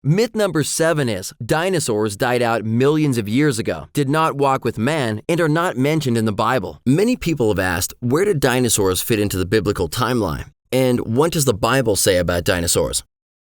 Myth number 7 is dinosaurs died out millions of years ago, did not walk with man, and are not mentioned in the Bible. Many people have asked, where did dinosaurs fit into the biblical timeline? And what does the Bible say about dinosaurs?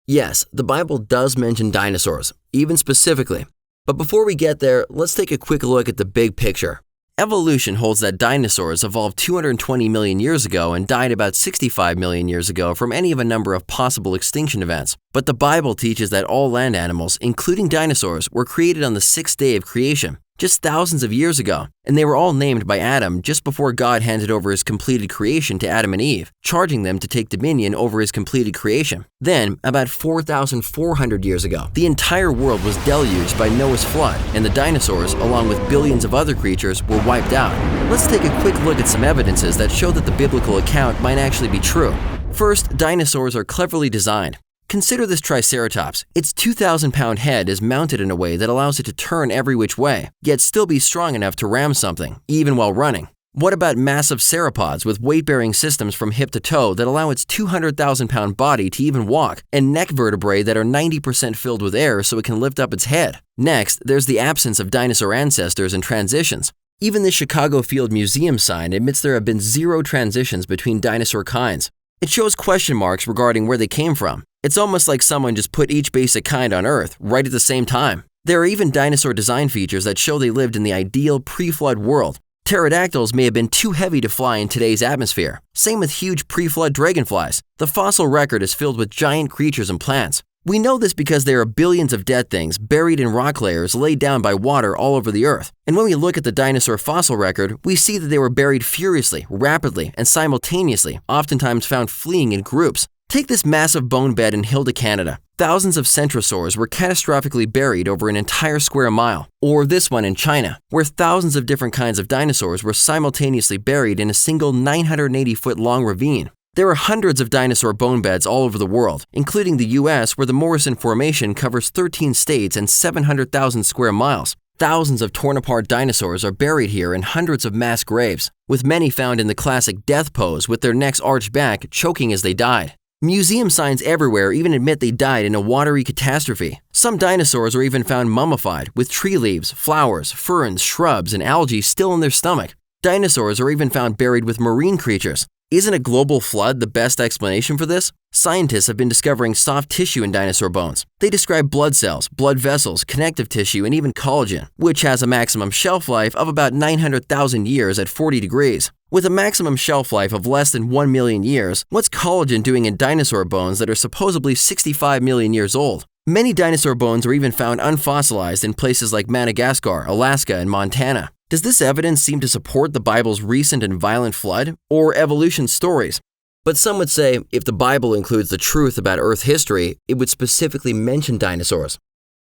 Yes, the Bible does mention dinosaurs, even specifically. But before we get there, let's take a quick look at the big picture. Evolution holds that dinosaurs evolved 220 million years ago and died about 65 million years ago from any of a number of possible extinction events. But the Bible teaches that all land animals, including dinosaurs, were created on the 6th day of creation, just thousands of years ago, and they were all named by Adam just before God handed over his completed creation to Adam and Eve, charging them to take dominion over his completed creation. Then, about 4,400 years ago, the entire world was deluged by Noah's flood, and the dinosaurs, along with billions of other creatures, were wiped out. Let's take a quick look at some evidences that show that the biblical account might actually be true. First, dinosaurs are cleverly designed. Consider this Triceratops. Its 2,000-pound head is mounted in a way that allows it to turn every which way, yet still be strong enough to ram something, even while running. What about massive sauropods with weight-bearing systems from hip to toe that allow its 200,000-pound body to even walk, and neck vertebrae that are 90% filled with air so it can lift up its head? Next, there's the absence of dinosaur ancestors and transitions. Even the Chicago Field Museum sign admits there have been 0 transitions between dinosaur kinds. It shows question marks regarding where they came from. It's almost like someone just put each basic kind on Earth right at the same time. There are even dinosaur design features that show they lived in the ideal pre-flood world. Pterodactyls may have been too heavy to fly in today's atmosphere. Same with huge pre-flood dragonflies. The fossil record is filled with giant creatures and plants. We know this because there are billions of dead things buried in rock layers laid down by water all over the Earth. And when we look at the dinosaur fossil record, we see that they were buried furiously, rapidly, and simultaneously, oftentimes found fleeing in groups. Take this massive bone bed in Hilda, Canada. Thousands of centrosaurs were catastrophically buried over an entire square mile. Or this one in China, where thousands of different kinds of dinosaurs were simultaneously buried in a single 980-foot-long ravine. There are hundreds of dinosaur bone beds all over the world, including the US, where the Morrison Formation covers 13 states and 700,000 square miles. Thousands of torn-apart dinosaurs are buried here in hundreds of mass graves, with many found in the classic death pose with their necks arched back, choking as they died. Museum signs everywhere even admit they died in a watery catastrophe. Some dinosaurs are even found mummified, with tree leaves, flowers, ferns, shrubs, and algae still in their stomach. Dinosaurs are even found buried with marine creatures. Isn't a global flood the best explanation for this? Scientists have been discovering soft tissue in dinosaur bones. They describe blood cells, blood vessels, connective tissue, and even collagen, which has a maximum shelf life of about 900,000 years at 40 degrees. With a maximum shelf life of less than 1 million years, what's collagen doing in dinosaur bones that are supposedly 65 million years old? Many dinosaur bones are even found unfossilized in places like Madagascar, Alaska, and Montana. Does this evidence seem to support the Bible's recent and violent flood, or evolution stories? But some would say if the Bible includes the truth about Earth history, it would specifically mention dinosaurs.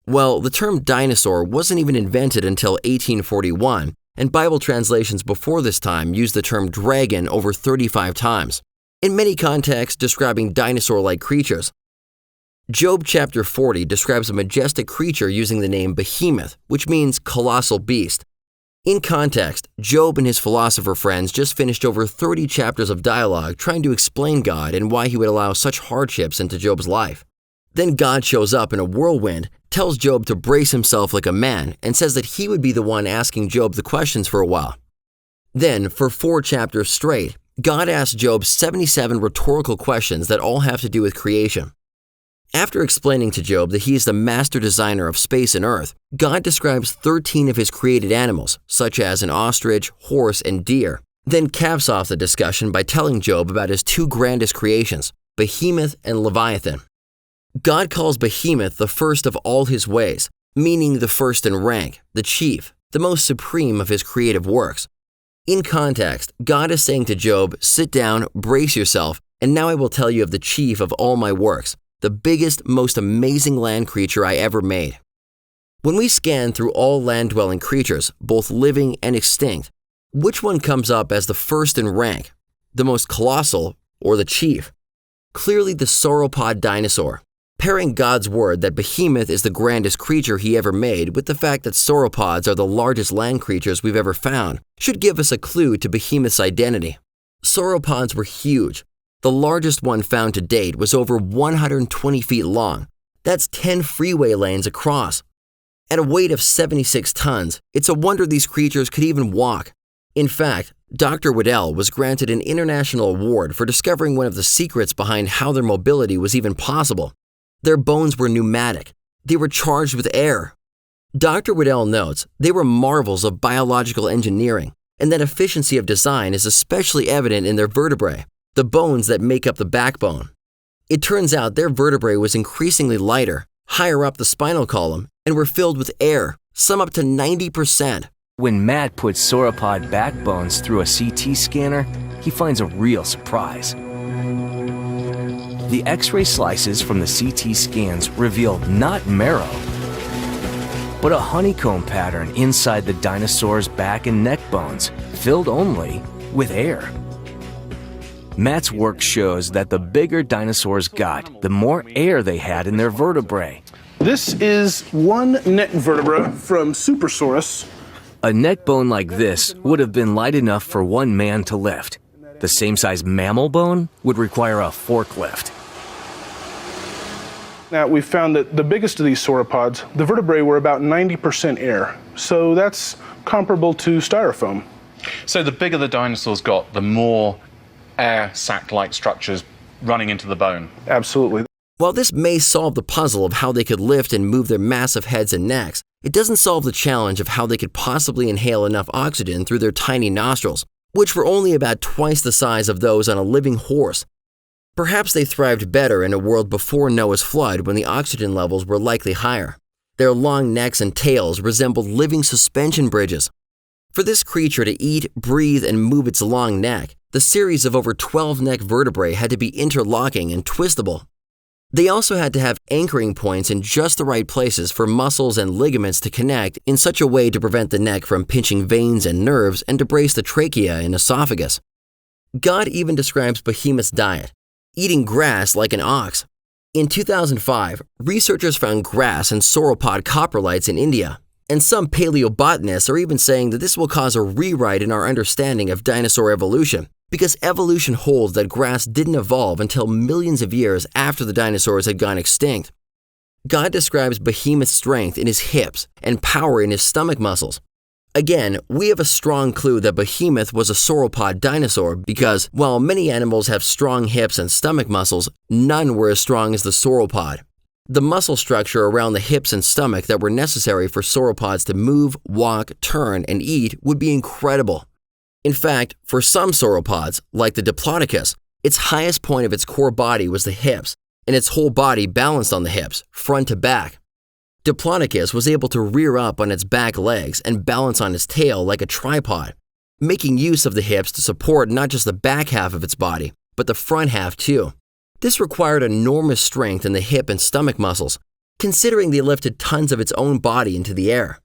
Well, the term dinosaur wasn't even invented until 1841, and Bible translations before this time used the term dragon over 35 times, in many contexts describing dinosaur-like creatures. Job chapter 40 describes a majestic creature using the name behemoth, which means colossal beast. In context, Job and his philosopher friends just finished over 30 chapters of dialogue trying to explain God and why he would allow such hardships into Job's life. Then God shows up in a whirlwind, tells Job to brace himself like a man, and says that he would be the one asking Job the questions for a while. Then, for 4 chapters straight, God asks Job 77 rhetorical questions that all have to do with creation. After explaining to Job that he is the master designer of space and earth, God describes 13 of his created animals, such as an ostrich, horse, and deer, then caps off the discussion by telling Job about his 2 grandest creations, Behemoth and Leviathan. God calls Behemoth the first of all his ways, meaning the first in rank, the chief, the most supreme of his creative works. In context, God is saying to Job, sit down, brace yourself, and now I will tell you of the chief of all my works, the biggest, most amazing land creature I ever made. When we scan through all land-dwelling creatures, both living and extinct, which one comes up as the first in rank, the most colossal, or the chief? Clearly the sauropod dinosaur. Pairing God's word that Behemoth is the grandest creature he ever made with the fact that sauropods are the largest land creatures we've ever found should give us a clue to Behemoth's identity. Sauropods were huge. The largest one found to date was over 120 feet long. That's 10 freeway lanes across. At a weight of 76 tons, it's a wonder these creatures could even walk. In fact, Dr. Waddell was granted an international award for discovering one of the secrets behind how their mobility was even possible. Their bones were pneumatic. They were charged with air. Dr. Waddell notes they were marvels of biological engineering, and that efficiency of design is especially evident in their vertebrae, the bones that make up the backbone. It turns out their vertebrae was increasingly lighter, higher up the spinal column, and were filled with air, some up to 90%. When Matt puts sauropod backbones through a CT scanner, he finds a real surprise. The X-ray slices from the CT scans revealed not marrow, but a honeycomb pattern inside the dinosaur's back and neck bones, filled only with air. Matt's work shows that the bigger dinosaurs got, the more air they had in their vertebrae. This is one neck vertebra from Supersaurus. A neck bone like this would have been light enough for one man to lift. The same size mammal bone would require a forklift. Now, we found that the biggest of these sauropods, the vertebrae were about 90% air. So that's comparable to styrofoam. So the bigger the dinosaurs got, the more air sac-like structures running into the bone. Absolutely. While this may solve the puzzle of how they could lift and move their massive heads and necks, it doesn't solve the challenge of how they could possibly inhale enough oxygen through their tiny nostrils, which were only about twice the size of those on a living horse. Perhaps they thrived better in a world before Noah's flood when the oxygen levels were likely higher. Their long necks and tails resembled living suspension bridges. For this creature to eat, breathe, and move its long neck, the series of over 12 neck vertebrae had to be interlocking and twistable. They also had to have anchoring points in just the right places for muscles and ligaments to connect in such a way to prevent the neck from pinching veins and nerves and to brace the trachea and esophagus. God even describes Behemoth's diet, eating grass like an ox. In 2005, researchers found grass and sauropod coprolites in India, and some paleobotanists are even saying that this will cause a rewrite in our understanding of dinosaur evolution, because evolution holds that grass didn't evolve until millions of years after the dinosaurs had gone extinct. God describes Behemoth's strength in his hips and power in his stomach muscles. Again, we have a strong clue that Behemoth was a sauropod dinosaur because, while many animals have strong hips and stomach muscles, none were as strong as the sauropod. The muscle structure around the hips and stomach that were necessary for sauropods to move, walk, turn, and eat would be incredible. In fact, for some sauropods, like the Diplodocus, its highest point of its core body was the hips, and its whole body balanced on the hips, front to back. Diplodocus was able to rear up on its back legs and balance on its tail like a tripod, making use of the hips to support not just the back half of its body, but the front half too. This required enormous strength in the hip and stomach muscles, considering they lifted tons of its own body into the air.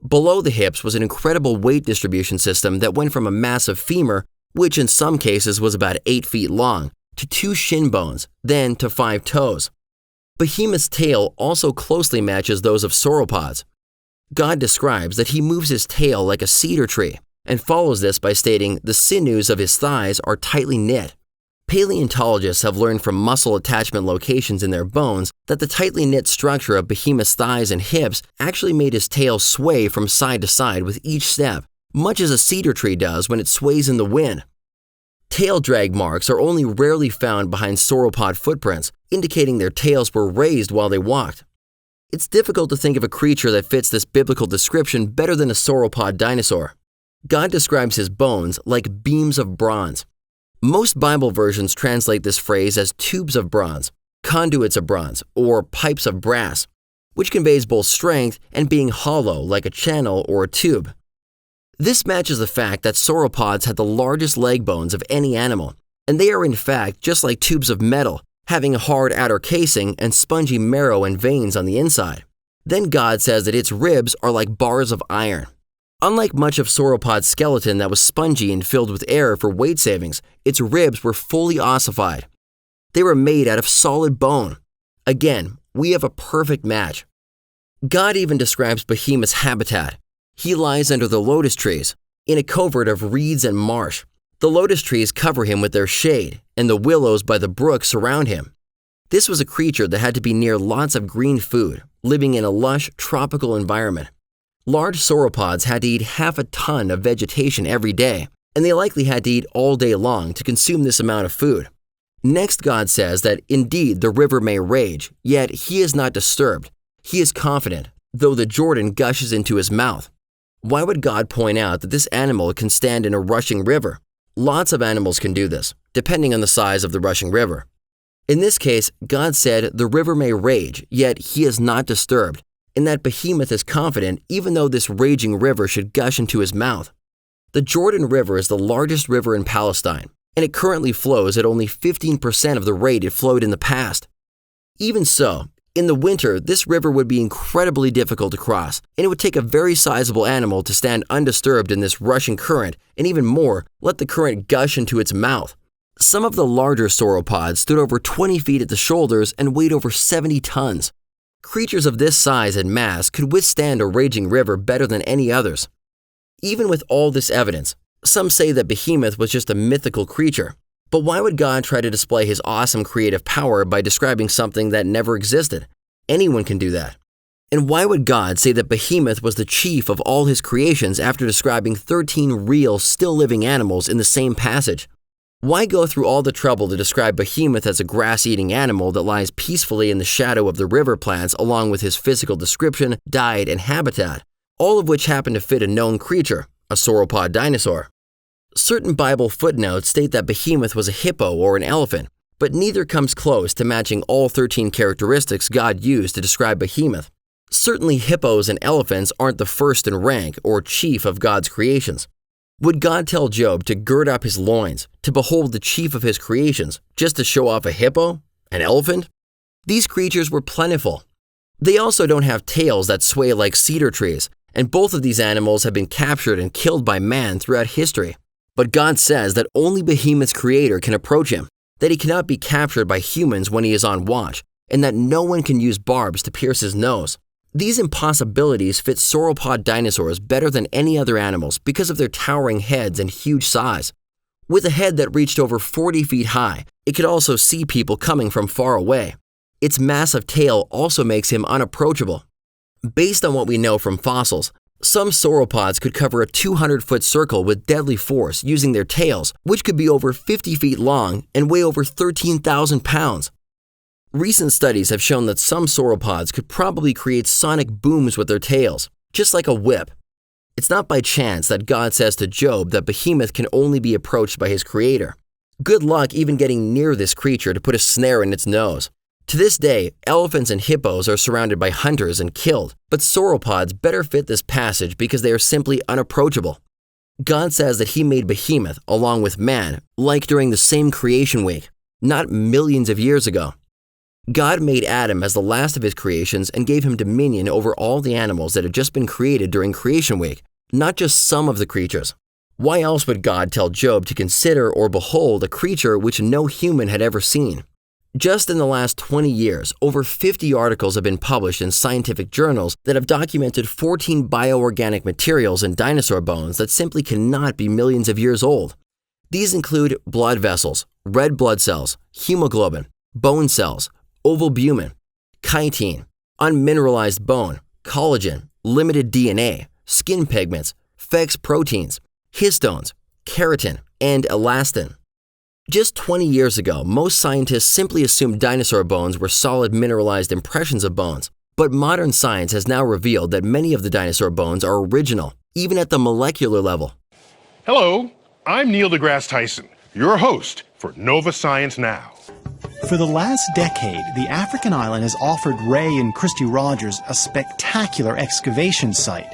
Below the hips was an incredible weight distribution system that went from a massive femur, which in some cases was about 8 feet long, to 2 shin bones, then to 5 toes. Behemoth's tail also closely matches those of sauropods. God describes that he moves his tail like a cedar tree and follows this by stating the sinews of his thighs are tightly knit. Paleontologists have learned from muscle attachment locations in their bones that the tightly knit structure of Behemoth's thighs and hips actually made his tail sway from side to side with each step, much as a cedar tree does when it sways in the wind. Tail drag marks are only rarely found behind sauropod footprints, indicating their tails were raised while they walked. It's difficult to think of a creature that fits this biblical description better than a sauropod dinosaur. God describes his bones like beams of bronze. Most Bible versions translate this phrase as tubes of bronze, conduits of bronze, or pipes of brass, which conveys both strength and being hollow like a channel or a tube. This matches the fact that sauropods had the largest leg bones of any animal, and they are in fact just like tubes of metal, having a hard outer casing and spongy marrow and veins on the inside. Then God says that its ribs are like bars of iron. Unlike much of sauropod's skeleton that was spongy and filled with air for weight savings, its ribs were fully ossified. They were made out of solid bone. Again, we have a perfect match. God even describes Behemoth's habitat. He lies under the lotus trees, in a covert of reeds and marsh. The lotus trees cover him with their shade, and the willows by the brook surround him. This was a creature that had to be near lots of green food, living in a lush, tropical environment. Large sauropods had to eat half a ton of vegetation every day, and they likely had to eat all day long to consume this amount of food. Next, God says that indeed the river may rage, yet he is not disturbed. He is confident, though the Jordan gushes into his mouth. Why would God point out that this animal can stand in a rushing river? Lots of animals can do this, depending on the size of the rushing river. In this case, God said the river may rage, yet he is not disturbed, and that Behemoth is confident even though this raging river should gush into his mouth. The Jordan River is the largest river in Palestine, and it currently flows at only 15% of the rate it flowed in the past. Even so, in the winter, this river would be incredibly difficult to cross, and it would take a very sizable animal to stand undisturbed in this rushing current, and even more, let the current gush into its mouth. Some of the larger sauropods stood over 20 feet at the shoulders and weighed over 70 tons. Creatures of this size and mass could withstand a raging river better than any others. Even with all this evidence, some say that Behemoth was just a mythical creature. But why would God try to display his awesome creative power by describing something that never existed? Anyone can do that. And why would God say that Behemoth was the chief of all his creations after describing 13 real, still living animals in the same passage? Why go through all the trouble to describe Behemoth as a grass-eating animal that lies peacefully in the shadow of the river plants along with his physical description, diet, and habitat, all of which happen to fit a known creature, a sauropod dinosaur? Certain Bible footnotes state that Behemoth was a hippo or an elephant, but neither comes close to matching all 13 characteristics God used to describe Behemoth. Certainly hippos and elephants aren't the first in rank or chief of God's creations. Would God tell Job to gird up his loins, to behold the chief of his creations, just to show off a hippo? An elephant? These creatures were plentiful. They also don't have tails that sway like cedar trees, and both of these animals have been captured and killed by man throughout history. But God says that only Behemoth's creator can approach him, that he cannot be captured by humans when he is on watch, and that no one can use barbs to pierce his nose. These impossibilities fit sauropod dinosaurs better than any other animals because of their towering heads and huge size. With a head that reached over 40 feet high, it could also see people coming from far away. Its massive tail also makes him unapproachable. Based on what we know from fossils, some sauropods could cover a 200-foot circle with deadly force using their tails, which could be over 50 feet long and weigh over 13,000 pounds. Recent studies have shown that some sauropods could probably create sonic booms with their tails, just like a whip. It's not by chance that God says to Job that Behemoth can only be approached by his creator. Good luck even getting near this creature to put a snare in its nose. To this day, elephants and hippos are surrounded by hunters and killed, but sauropods better fit this passage because they are simply unapproachable. God says that he made Behemoth, along with man, like during the same creation week, not millions of years ago. God made Adam as the last of his creations and gave him dominion over all the animals that had just been created during creation week, not just some of the creatures. Why else would God tell Job to consider or behold a creature which no human had ever seen? Just in the last 20 years, over 50 articles have been published in scientific journals that have documented 14 bioorganic materials in dinosaur bones that simply cannot be millions of years old. These include blood vessels, red blood cells, hemoglobin, bone cells, ovalbumin, chitin, unmineralized bone, collagen, limited DNA, skin pigments, FEX proteins, histones, keratin, and elastin. Just 20 years ago, most scientists simply assumed dinosaur bones were solid mineralized impressions of bones, but modern science has now revealed that many of the dinosaur bones are original, even at the molecular level. Hello, I'm Neil deGrasse Tyson, your host for Nova Science Now. For the last decade, the African island has offered Ray and Christy Rogers a spectacular excavation site.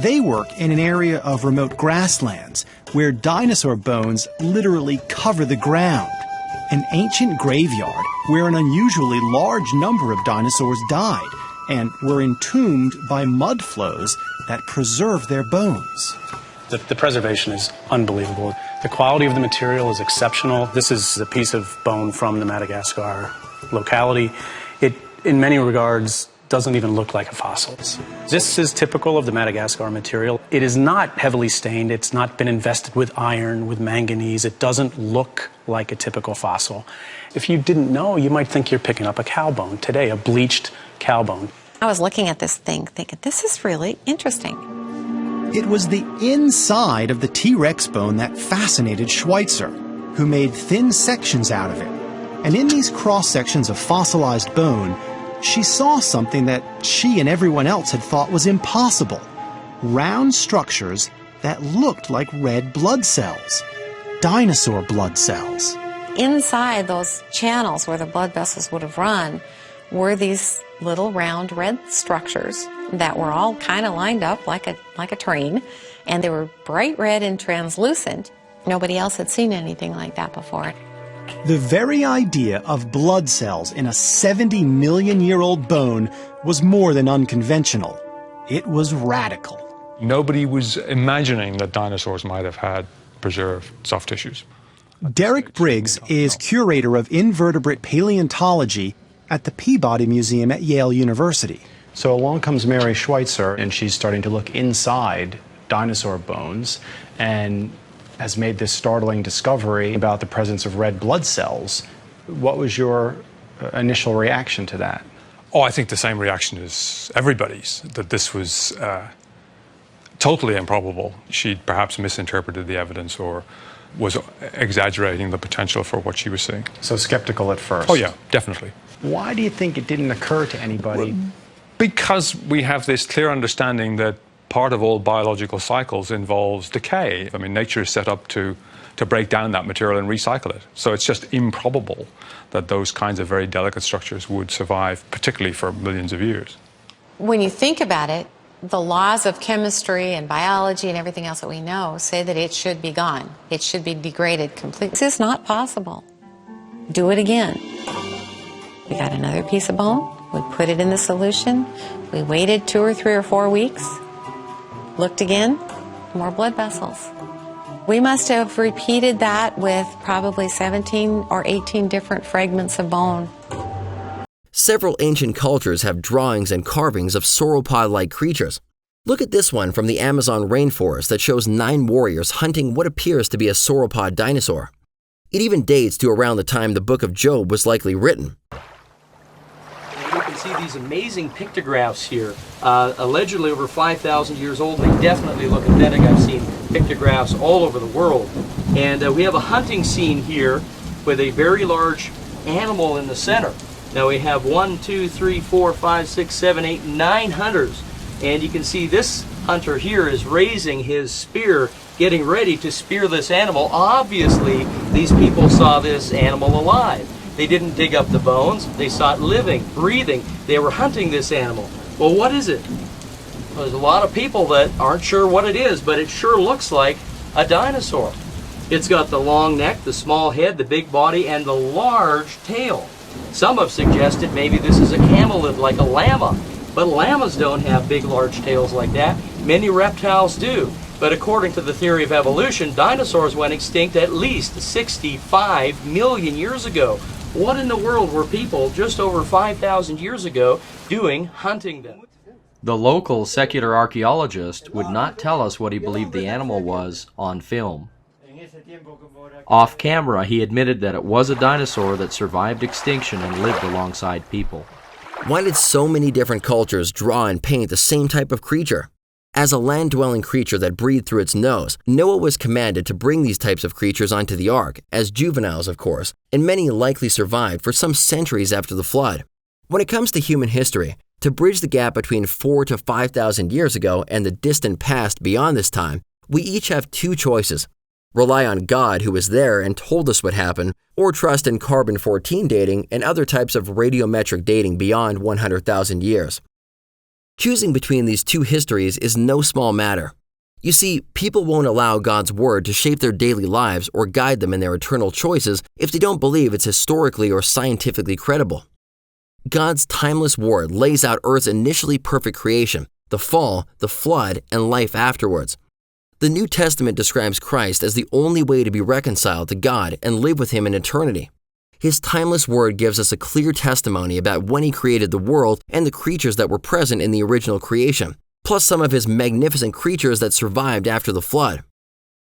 They work in an area of remote grasslands where dinosaur bones literally cover the ground. An ancient graveyard where an unusually large number of dinosaurs died and were entombed by mud flows that preserve their bones. The preservation is unbelievable. The quality of the material is exceptional. This is a piece of bone from the Madagascar locality. It, in many regards, doesn't even look like a fossil. This is typical of the Madagascar material. It is not heavily stained. It's not been invested with iron, with manganese. It doesn't look like a typical fossil. If you didn't know, you might think you're picking up a cow bone today, a bleached cow bone. I was looking at this thing thinking, this is really interesting. It was the inside of the T-Rex bone that fascinated Schweitzer, who made thin sections out of it. And in these cross-sections of fossilized bone, she saw something that she and everyone else had thought was impossible. Round structures that looked like red blood cells. Dinosaur blood cells. Inside those channels where the blood vessels would have run were these little round red structures that were all kind of lined up like a train, and they were bright red and translucent. Nobody else had seen anything like that before. The very idea of blood cells in a 70-million-year-old bone was more than unconventional. It was radical. Nobody was imagining that dinosaurs might have had preserved soft tissues. Derek Briggs is curator of invertebrate paleontology at the Peabody Museum at Yale University. So along comes Mary Schweitzer, and she's starting to look inside dinosaur bones and has made this startling discovery about the presence of red blood cells. What was your initial reaction to that? Oh, I think the same reaction as everybody's, that this was totally improbable. She'd perhaps misinterpreted the evidence or was exaggerating the potential for what she was seeing. So skeptical at first? Oh yeah, definitely. Why do you think it didn't occur to anybody? Because we have this clear understanding that part of all biological cycles involves decay. I mean, nature is set up to break down that material and recycle it. So it's just improbable that those kinds of very delicate structures would survive, particularly for millions of years. When you think about it, the laws of chemistry and biology and everything else that we know say that it should be gone. It should be degraded completely. This is not possible. Do it again. We got another piece of bone. We put it in the solution. We waited 2 or 3 or 4 weeks. Looked again. More blood vessels. We must have repeated that with probably 17 or 18 different fragments of bone. Several ancient cultures have drawings and carvings of sauropod-like creatures. Look at this one from the Amazon rainforest that shows 9 warriors hunting what appears to be a sauropod dinosaur. It even dates to around the time the book of Job was likely written. You can see these amazing pictographs here, allegedly over 5,000 years old. They definitely look authentic. I've seen pictographs all over the world. And we have a hunting scene here with a very large animal in the center. Now we have 1, 2, 3, 4, 5, 6, 7, 8, 9 hunters. And you can see this hunter here is raising his spear, getting ready to spear this animal. Obviously, these people saw this animal alive. They didn't dig up the bones. They saw it living, breathing. They were hunting this animal. Well, what is it? Well, there's a lot of people that aren't sure what it is, but it sure looks like a dinosaur. It's got the long neck, the small head, the big body, and the large tail. Some have suggested maybe this is a camelid like a llama, but llamas don't have big, large tails like that. Many reptiles do. But according to the theory of evolution, dinosaurs went extinct at least 65 million years ago. What in the world were people just over 5,000 years ago doing hunting them? The local secular archaeologist would not tell us what he believed the animal was on film. Off camera, he admitted that it was a dinosaur that survived extinction and lived alongside people. Why did so many different cultures draw and paint the same type of creature? As a land-dwelling creature that breathed through its nose, Noah was commanded to bring these types of creatures onto the ark, as juveniles, of course, and many likely survived for some centuries after the flood. When it comes to human history, to bridge the gap between 4,000 to 5,000 years ago and the distant past beyond this time, we each have 2 choices. Rely on God who was there and told us what happened, or trust in carbon-14 dating and other types of radiometric dating beyond 100,000 years. Choosing between these 2 histories is no small matter. You see, people won't allow God's word to shape their daily lives or guide them in their eternal choices if they don't believe it's historically or scientifically credible. God's timeless word lays out Earth's initially perfect creation, the fall, the flood, and life afterwards. The New Testament describes Christ as the only way to be reconciled to God and live with Him in eternity. His timeless word gives us a clear testimony about when he created the world and the creatures that were present in the original creation, plus some of his magnificent creatures that survived after the flood.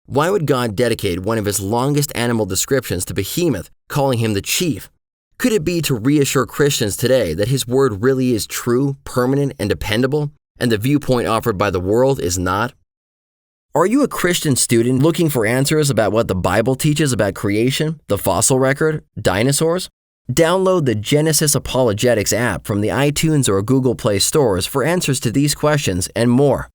Why would God dedicate one of his longest animal descriptions to Behemoth, calling him the chief? Could it be to reassure Christians today that his word really is true, permanent, and dependable, and the viewpoint offered by the world is not? Are you a Christian student looking for answers about what the Bible teaches about creation, the fossil record, dinosaurs? Download the Genesis Apologetics app from the iTunes or Google Play stores for answers to these questions and more.